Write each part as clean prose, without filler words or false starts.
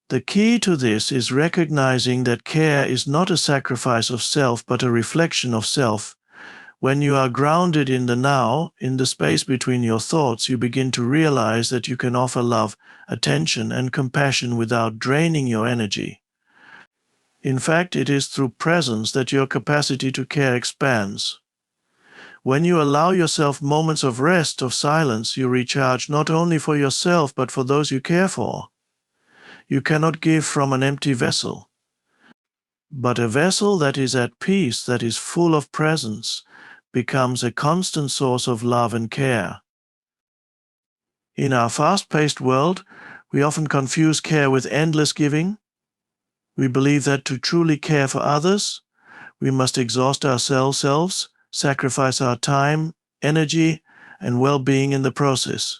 The key to this is recognizing that care is not a sacrifice of self, but a reflection of self. When you are grounded in the now, in the space between your thoughts, you begin to realize that you can offer love, attention, and compassion without draining your energy. In fact, it is through presence that your capacity to care expands. When you allow yourself moments of rest, of silence, you recharge not only for yourself but for those you care for. You cannot give from an empty vessel, but a vessel that is at peace, that is full of presence, becomes a constant source of love and care. In our fast-paced world, we often confuse care with endless giving. We believe that to truly care for others, we must exhaust ourselves, sacrifice our time, energy, and well-being in the process.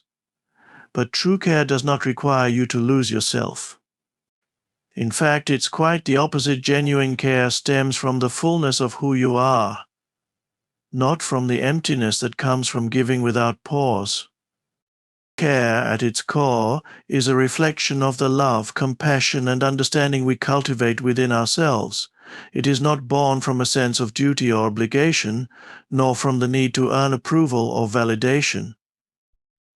But true care does not require you to lose yourself. In fact, it's quite the opposite. Genuine care stems from the fullness of who you are, not from the emptiness that comes from giving without pause. Care, at its core, is a reflection of the love, compassion, and understanding we cultivate within ourselves. It is not born from a sense of duty or obligation, nor from the need to earn approval or validation.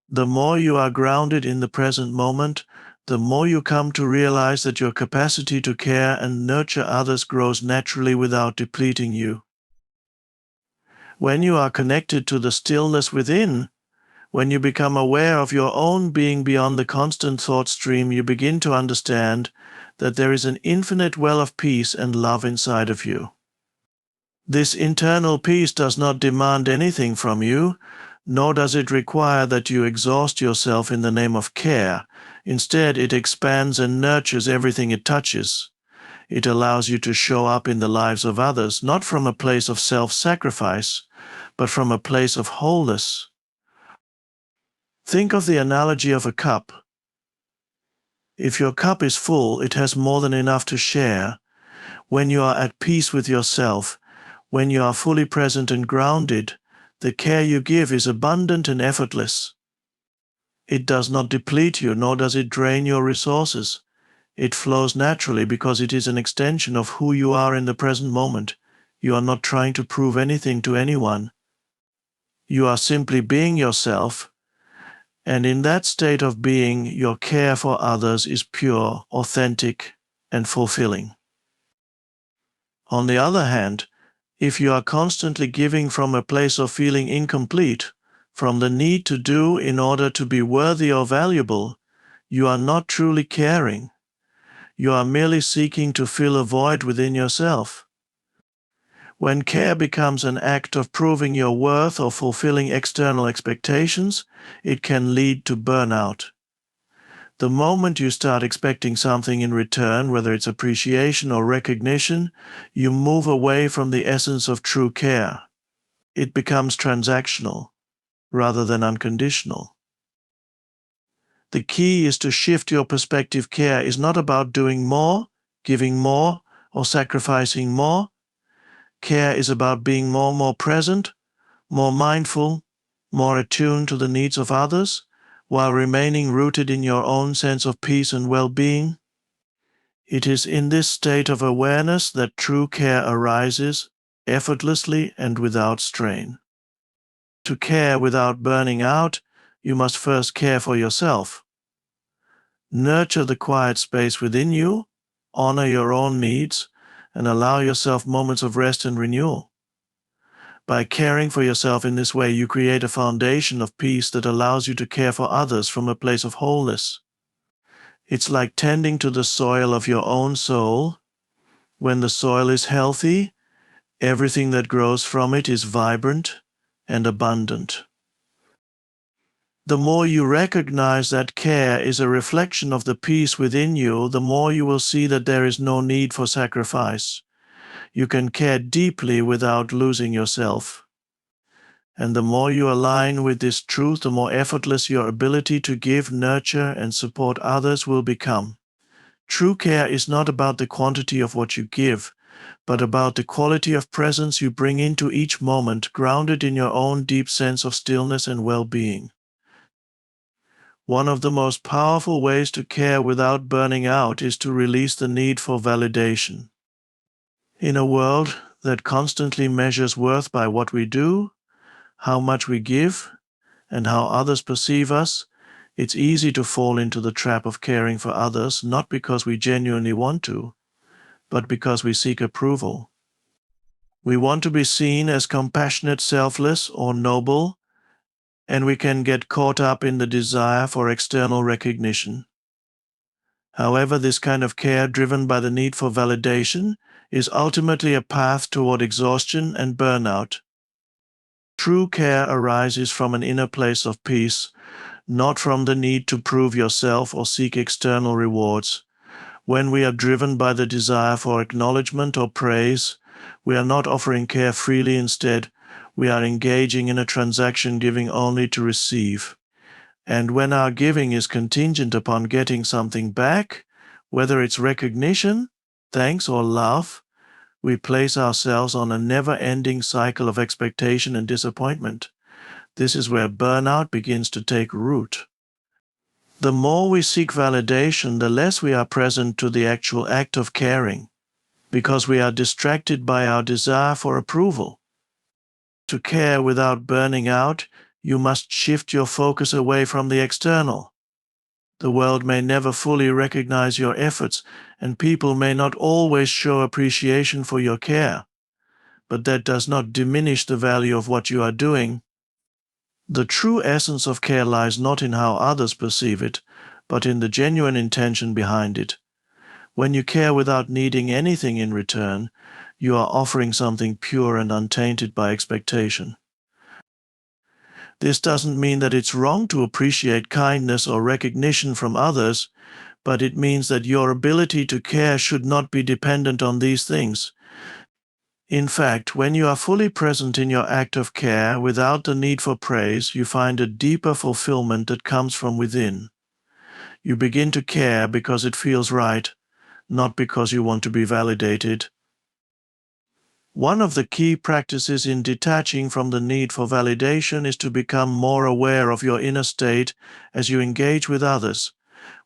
The more you are grounded in the present moment, the more you come to realize that your capacity to care and nurture others grows naturally without depleting you. When you are connected to the stillness within, when you become aware of your own being beyond the constant thought stream, you begin to understand that there is an infinite well of peace and love inside of you. This internal peace does not demand anything from you, nor does it require that you exhaust yourself in the name of care. Instead, it expands and nurtures everything it touches. It allows you to show up in the lives of others, not from a place of self-sacrifice, but from a place of wholeness. Think of the analogy of a cup. If your cup is full, it has more than enough to share. When you are at peace with yourself, when you are fully present and grounded, the care you give is abundant and effortless. It does not deplete you, nor does it drain your resources. It flows naturally because it is an extension of who you are in the present moment. You are not trying to prove anything to anyone. You are simply being yourself, and in that state of being, your care for others is pure, authentic, and fulfilling. On the other hand, if you are constantly giving from a place of feeling incomplete, from the need to do in order to be worthy or valuable, you are not truly caring. You are merely seeking to fill a void within yourself. When care becomes an act of proving your worth or fulfilling external expectations, it can lead to burnout. The moment you start expecting something in return, whether it's appreciation or recognition, you move away from the essence of true care. It becomes transactional rather than unconditional. The key is to shift your perspective. Care is not about doing more, giving more, or sacrificing more. Care is about being more present, more mindful, more attuned to the needs of others, while remaining rooted in your own sense of peace and well-being. It is in this state of awareness that true care arises, effortlessly and without strain. To care without burning out, you must first care for yourself. Nurture the quiet space within you, honor your own needs, and allow yourself moments of rest and renewal. By caring for yourself in this way, you create a foundation of peace that allows you to care for others from a place of wholeness. It's like tending to the soil of your own soul. When the soil is healthy, everything that grows from it is vibrant and abundant. The more you recognize that care is a reflection of the peace within you, the more you will see that there is no need for sacrifice. You can care deeply without losing yourself. And the more you align with this truth, the more effortless your ability to give, nurture, and support others will become. True care is not about the quantity of what you give, but about the quality of presence you bring into each moment, grounded in your own deep sense of stillness and well-being. One of the most powerful ways to care without burning out is to release the need for validation. In a world that constantly measures worth by what we do, how much we give, and how others perceive us, it's easy to fall into the trap of caring for others not because we genuinely want to, but because we seek approval. We want to be seen as compassionate, selfless, or noble, and we can get caught up in the desire for external recognition. However, this kind of care driven by the need for validation is ultimately a path toward exhaustion and burnout. True care arises from an inner place of peace, not from the need to prove yourself or seek external rewards. When we are driven by the desire for acknowledgement or praise, we are not offering care freely. Instead, we are engaging in a transaction giving only to receive. And when our giving is contingent upon getting something back, whether it's recognition, thanks, or love, we place ourselves on a never-ending cycle of expectation and disappointment. This is where burnout begins to take root. The more we seek validation, the less we are present to the actual act of caring, because we are distracted by our desire for approval. To care without burning out, you must shift your focus away from the external. The world may never fully recognize your efforts, and people may not always show appreciation for your care, but that does not diminish the value of what you are doing. The true essence of care lies not in how others perceive it, but in the genuine intention behind it. When you care without needing anything in return, you are offering something pure and untainted by expectation. This doesn't mean that it's wrong to appreciate kindness or recognition from others, but it means that your ability to care should not be dependent on these things. In fact, when you are fully present in your act of care without the need for praise, you find a deeper fulfillment that comes from within. You begin to care because it feels right, not because you want to be validated. One of the key practices in detaching from the need for validation is to become more aware of your inner state as you engage with others.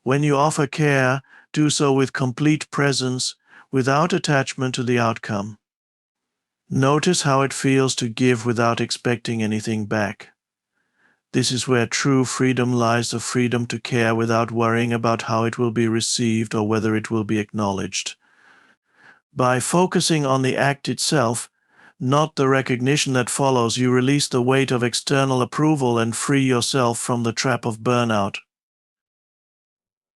When you offer care, do so with complete presence, without attachment to the outcome. Notice how it feels to give without expecting anything back. This is where true freedom lies, the freedom to care without worrying about how it will be received or whether it will be acknowledged. By focusing on the act itself, not the recognition that follows, you release the weight of external approval and free yourself from the trap of burnout.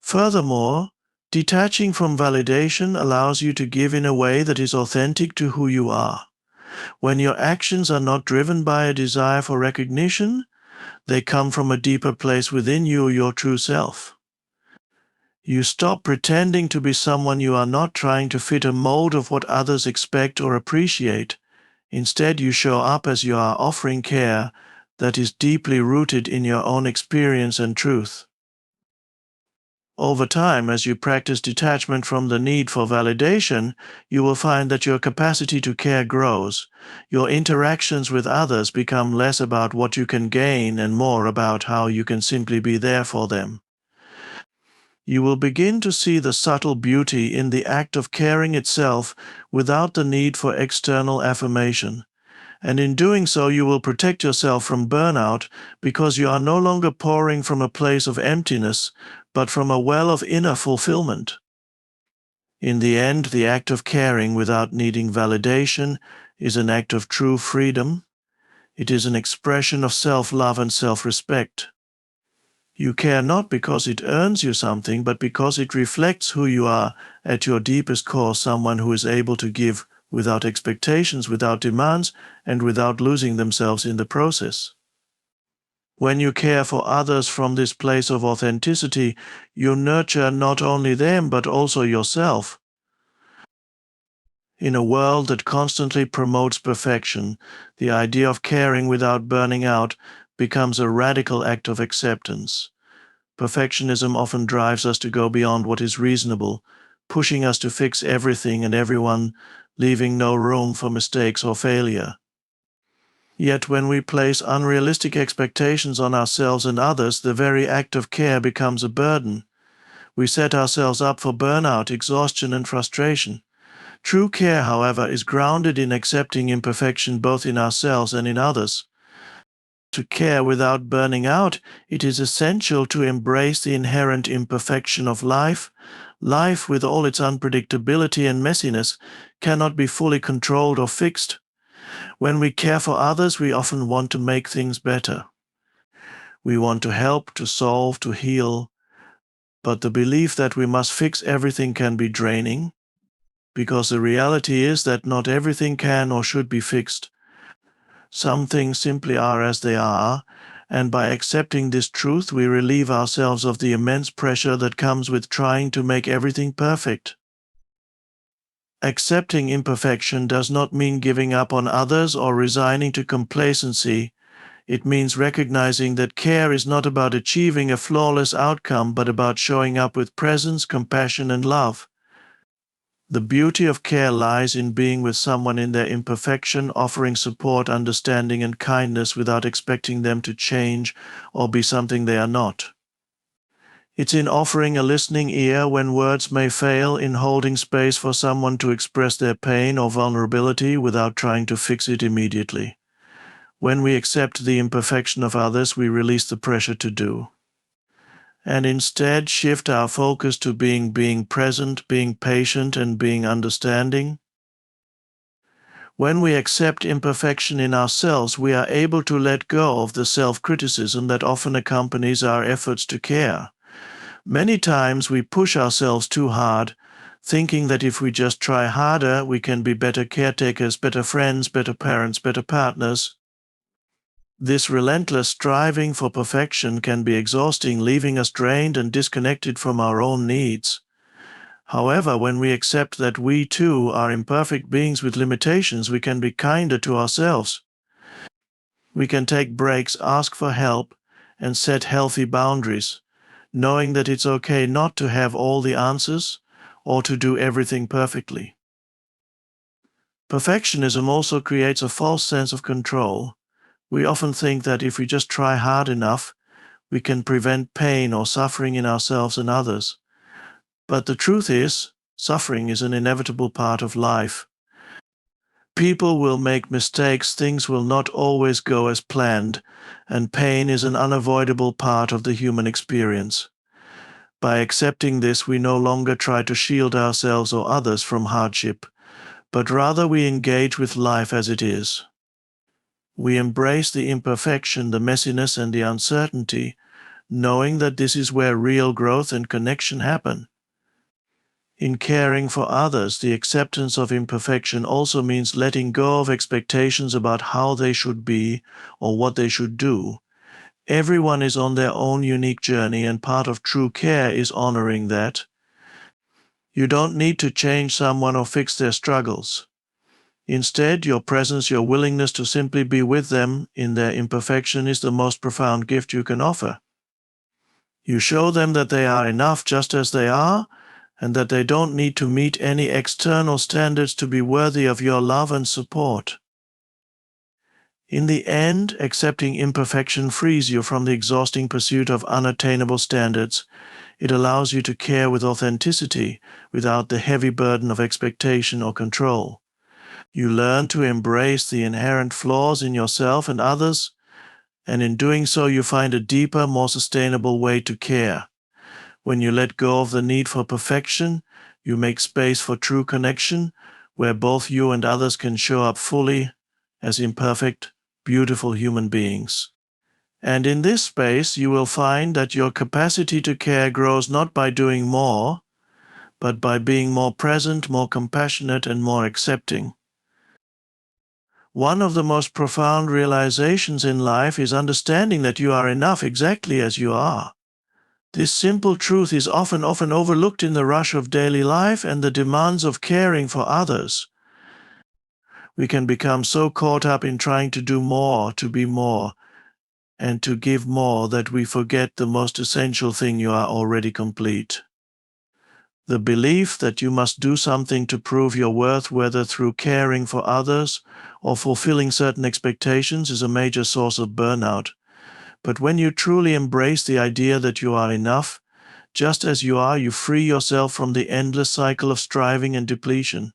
Furthermore, detaching from validation allows you to give in a way that is authentic to who you are. When your actions are not driven by a desire for recognition, they come from a deeper place within you, your true self. You stop pretending to be someone you are not, trying to fit a mold of what others expect or appreciate. Instead, you show up as you are, offering care that is deeply rooted in your own experience and truth. Over time, as you practice detachment from the need for validation, you will find that your capacity to care grows. Your interactions with others become less about what you can gain and more about how you can simply be there for them. You will begin to see the subtle beauty in the act of caring itself without the need for external affirmation. And in doing so, you will protect yourself from burnout because you are no longer pouring from a place of emptiness, but from a well of inner fulfillment. In the end, the act of caring without needing validation is an act of true freedom. It is an expression of self-love and self-respect. You care not because it earns you something, but because it reflects who you are at your deepest core, someone who is able to give without expectations, without demands, and without losing themselves in the process. When you care for others from this place of authenticity, you nurture not only them, but also yourself. In a world that constantly promotes perfection, the idea of caring without burning out becomes a radical act of acceptance. Perfectionism often drives us to go beyond what is reasonable, pushing us to fix everything and everyone, leaving no room for mistakes or failure. Yet when we place unrealistic expectations on ourselves and others, the very act of care becomes a burden. We set ourselves up for burnout, exhaustion, and frustration. True care, however, is grounded in accepting imperfection both in ourselves and in others. To care without burning out, it is essential to embrace the inherent imperfection of life. Life, with all its unpredictability and messiness, cannot be fully controlled or fixed. When we care for others, we often want to make things better. We want to help, to solve, to heal. But the belief that we must fix everything can be draining, because the reality is that not everything can or should be fixed. Some things simply are as they are, and by accepting this truth, we relieve ourselves of the immense pressure that comes with trying to make everything perfect. Accepting imperfection does not mean giving up on others or resigning to complacency. It means recognizing that care is not about achieving a flawless outcome, but about showing up with presence, compassion, and love. The beauty of care lies in being with someone in their imperfection, offering support, understanding, and kindness without expecting them to change or be something they are not. It's in offering a listening ear when words may fail, in holding space for someone to express their pain or vulnerability without trying to fix it immediately. When we accept the imperfection of others, we release the pressure to do, and instead shift our focus to being present, being patient, and being understanding. When we accept imperfection in ourselves, we are able to let go of the self-criticism that often accompanies our efforts to care. Many times we push ourselves too hard, thinking that if we just try harder, we can be better caretakers, better friends, better parents, better partners. This relentless striving for perfection can be exhausting, leaving us drained and disconnected from our own needs. However, when we accept that we too are imperfect beings with limitations, we can be kinder to ourselves. We can take breaks, ask for help, and set healthy boundaries, knowing that it's okay not to have all the answers or to do everything perfectly. Perfectionism also creates a false sense of control. We often think that if we just try hard enough, we can prevent pain or suffering in ourselves and others. But the truth is, suffering is an inevitable part of life. People will make mistakes, things will not always go as planned, and pain is an unavoidable part of the human experience. By accepting this, we no longer try to shield ourselves or others from hardship, but rather we engage with life as it is. We embrace the imperfection, the messiness, and the uncertainty, knowing that this is where real growth and connection happen. In caring for others, the acceptance of imperfection also means letting go of expectations about how they should be or what they should do. Everyone is on their own unique journey, and part of true care is honoring that. You don't need to change someone or fix their struggles. Instead, your presence, your willingness to simply be with them in their imperfection is the most profound gift you can offer. You show them that they are enough just as they are, and that they don't need to meet any external standards to be worthy of your love and support. In the end, accepting imperfection frees you from the exhausting pursuit of unattainable standards. It allows you to care with authenticity, without the heavy burden of expectation or control. You learn to embrace the inherent flaws in yourself and others, and in doing so you find a deeper, more sustainable way to care. When you let go of the need for perfection, you make space for true connection, where both you and others can show up fully as imperfect, beautiful human beings. And in this space, you will find that your capacity to care grows not by doing more, but by being more present, more compassionate, and more accepting. One of the most profound realizations in life is understanding that you are enough exactly as you are. This simple truth is often overlooked in the rush of daily life and the demands of caring for others. We can become so caught up in trying to do more, to be more, and to give more that we forget the most essential thing: you are already complete. The belief that you must do something to prove your worth, whether through caring for others or fulfilling certain expectations, is a major source of burnout. But when you truly embrace the idea that you are enough, just as you are, you free yourself from the endless cycle of striving and depletion.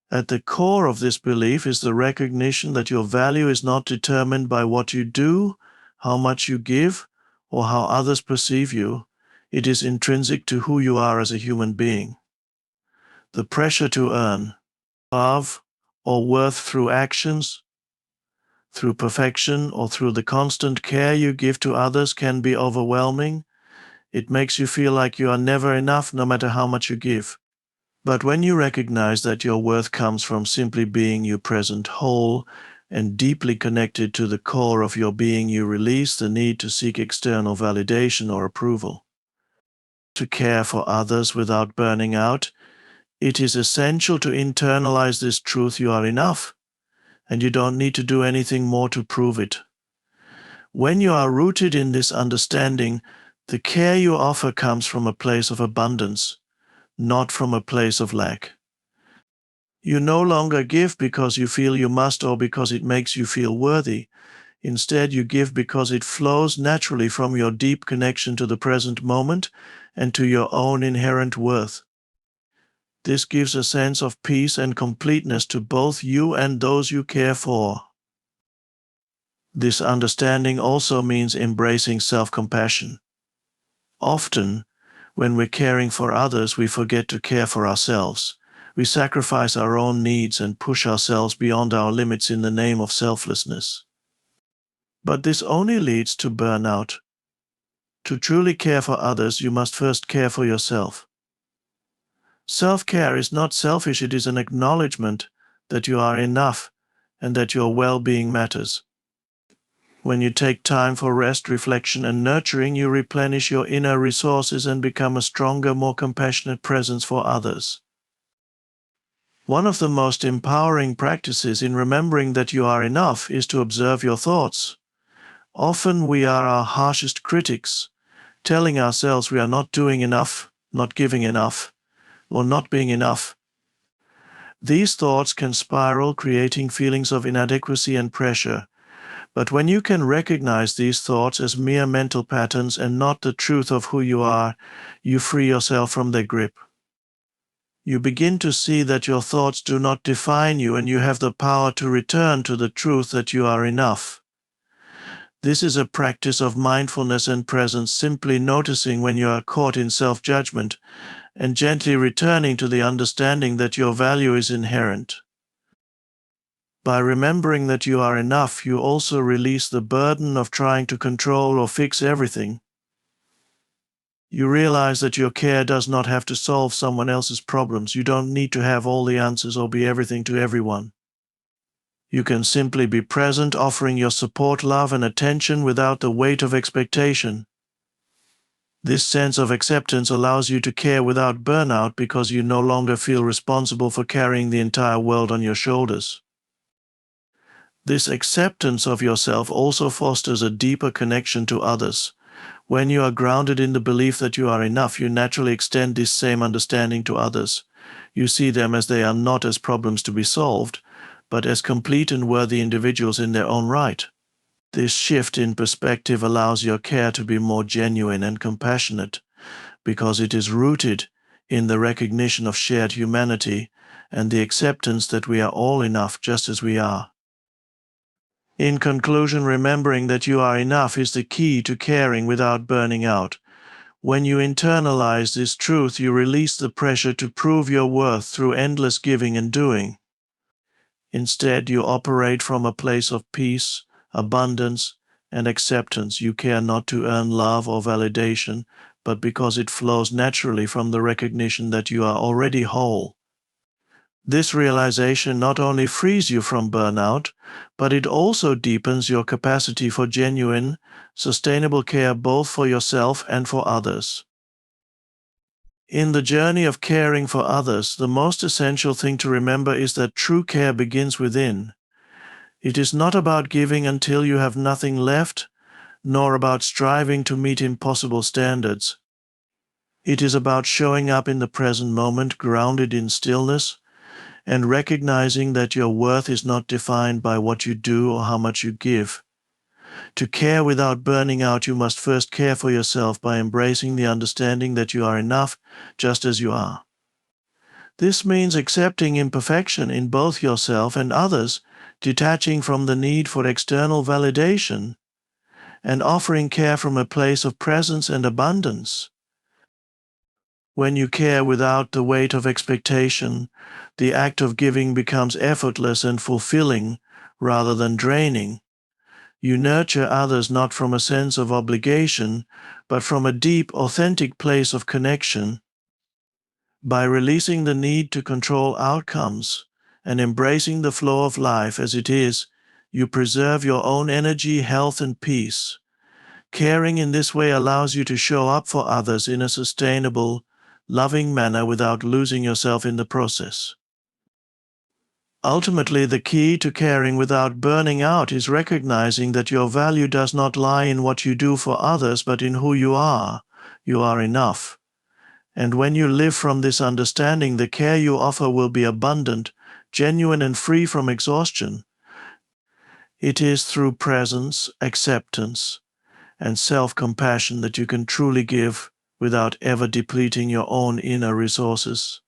At the core of this belief is the recognition that your value is not determined by what you do, how much you give, or how others perceive you. It is intrinsic to who you are as a human being. The pressure to earn love or worth through actions, through perfection, or through the constant care you give to others can be overwhelming. It makes you feel like you are never enough, no matter how much you give. But when you recognize that your worth comes from simply being you present, whole, and deeply connected to the core of your being, you release the need to seek external validation or approval. To care for others without burning out, it is essential to internalize this truth: you are enough, and you don't need to do anything more to prove it. When you are rooted in this understanding, the care you offer comes from a place of abundance, not from a place of lack. You no longer give because you feel you must or because it makes you feel worthy. Instead, you give because it flows naturally from your deep connection to the present moment and to your own inherent worth. This gives a sense of peace and completeness to both you and those you care for. This understanding also means embracing self-compassion. Often, when we're caring for others, we forget to care for ourselves. We sacrifice our own needs and push ourselves beyond our limits in the name of selflessness. But this only leads to burnout. To truly care for others, you must first care for yourself. Self-care is not selfish, it is an acknowledgement that you are enough and that your well-being matters. When you take time for rest, reflection, and nurturing, you replenish your inner resources and become a stronger, more compassionate presence for others. One of the most empowering practices in remembering that you are enough is to observe your thoughts. Often we are our harshest critics, telling ourselves we are not doing enough, not giving enough, or not being enough. These thoughts can spiral, creating feelings of inadequacy and pressure. But when you can recognize these thoughts as mere mental patterns and not the truth of who you are, you free yourself from their grip. You begin to see that your thoughts do not define you, and you have the power to return to the truth that you are enough. This is a practice of mindfulness and presence, simply noticing when you are caught in self-judgment and gently returning to the understanding that your value is inherent. By remembering that you are enough, you also release the burden of trying to control or fix everything. You realize that your care does not have to solve someone else's problems. You don't need to have all the answers or be everything to everyone. You can simply be present, offering your support, love, and attention without the weight of expectation. This sense of acceptance allows you to care without burnout because you no longer feel responsible for carrying the entire world on your shoulders. This acceptance of yourself also fosters a deeper connection to others. When you are grounded in the belief that you are enough, you naturally extend this same understanding to others. You see them as they are not as problems to be solved, but as complete and worthy individuals in their own right. This shift in perspective allows your care to be more genuine and compassionate, because it is rooted in the recognition of shared humanity and the acceptance that we are all enough just as we are. In conclusion, remembering that you are enough is the key to caring without burning out. When you internalize this truth, you release the pressure to prove your worth through endless giving and doing. Instead, you operate from a place of peace, abundance, and acceptance. You care not to earn love or validation, but because it flows naturally from the recognition that you are already whole. This realization not only frees you from burnout, but it also deepens your capacity for genuine, sustainable care both for yourself and for others. In the journey of caring for others, the most essential thing to remember is that true care begins within. It is not about giving until you have nothing left, nor about striving to meet impossible standards. It is about showing up in the present moment, grounded in stillness, and recognizing that your worth is not defined by what you do or how much you give. To care without burning out, you must first care for yourself by embracing the understanding that you are enough just as you are. This means accepting imperfection in both yourself and others, detaching from the need for external validation, and offering care from a place of presence and abundance. When you care without the weight of expectation, the act of giving becomes effortless and fulfilling rather than draining. You nurture others not from a sense of obligation, but from a deep, authentic place of connection. By releasing the need to control outcomes and embracing the flow of life as it is, you preserve your own energy, health, and peace. Caring in this way allows you to show up for others in a sustainable, loving manner without losing yourself in the process. Ultimately, the key to caring without burning out is recognizing that your value does not lie in what you do for others, but in who you are. You are enough. And when you live from this understanding, the care you offer will be abundant, genuine, and free from exhaustion. It is through presence, acceptance, and self-compassion that you can truly give without ever depleting your own inner resources.